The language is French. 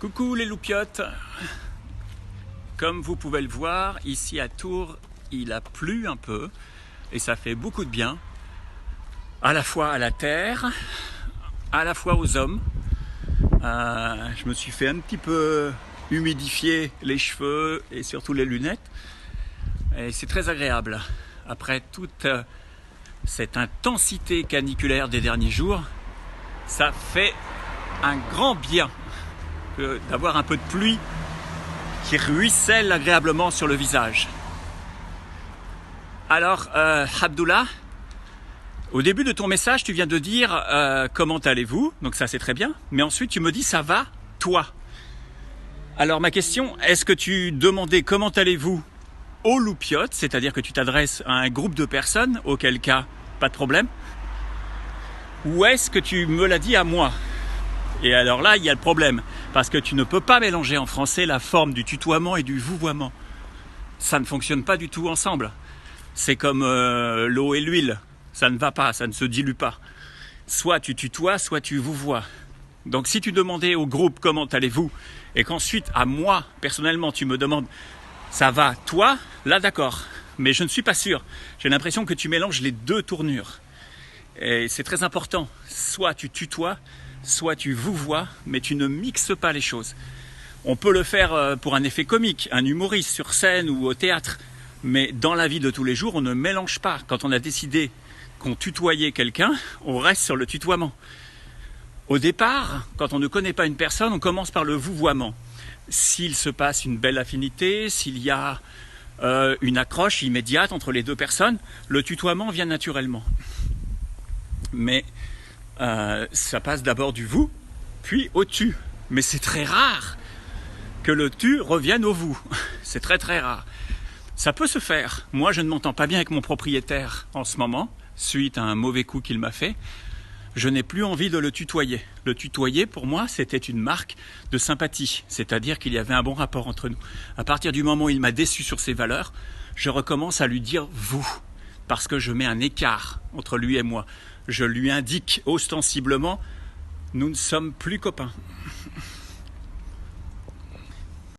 Coucou les loupiottes. Comme vous pouvez le voir, ici à Tours, il a plu un peu et ça fait beaucoup de bien, à la fois à la terre, à la fois aux hommes. Je me suis fait un petit peu humidifier les cheveux et surtout les lunettes et c'est très agréable. Après toute cette intensité caniculaire des derniers jours, ça fait un grand bien d'avoir un peu de pluie qui ruisselle agréablement sur le visage. Alors, Abdullah, au début de ton message, tu viens de dire comment allez-vous, donc ça c'est très bien, mais ensuite tu me dis ça va, toi. Alors ma question, est-ce que tu demandais comment allez-vous aux loupiottes, c'est-à-dire que tu t'adresses à un groupe de personnes, auquel cas, pas de problème, ou est-ce que tu me l'as dit à moi? Et alors là, il y a le problème, parce que tu ne peux pas mélanger en français la forme du tutoiement et du vouvoiement. Ça ne fonctionne pas du tout ensemble. C'est comme l'eau et l'huile, ça ne va pas, ça ne se dilue pas. Soit tu tutoies, soit tu vouvoies. Donc si tu demandais au groupe comment allez-vous, et qu'ensuite à moi, personnellement, tu me demandes ça va, toi, là d'accord. Mais je ne suis pas sûr. J'ai l'impression que tu mélanges les deux tournures. Et c'est très important. Soit tu tutoies, soit tu vouvoies, mais tu ne mixes pas les choses. On peut le faire pour un effet comique, un humoriste sur scène ou au théâtre, mais dans la vie de tous les jours, on ne mélange pas. Quand on a décidé qu'on tutoyait quelqu'un, on reste sur le tutoiement. Au départ, quand on ne connaît pas une personne, on commence par le vouvoiement. S'il se passe une belle affinité, s'il y a une accroche immédiate entre les deux personnes, le tutoiement vient naturellement. Mais ça passe d'abord du vous, puis au tu. Mais c'est très rare que le tu revienne au vous. C'est très très rare. Ça peut se faire. Moi, je ne m'entends pas bien avec mon propriétaire en ce moment, suite à un mauvais coup qu'il m'a fait. Je n'ai plus envie de le tutoyer. Le tutoyer, pour moi, c'était une marque de sympathie. C'est-à-dire qu'il y avait un bon rapport entre nous. À partir du moment où il m'a déçu sur ses valeurs, je recommence à lui dire « vous ». Parce que je mets un écart entre lui et moi. Je lui indique ostensiblement « nous ne sommes plus copains ».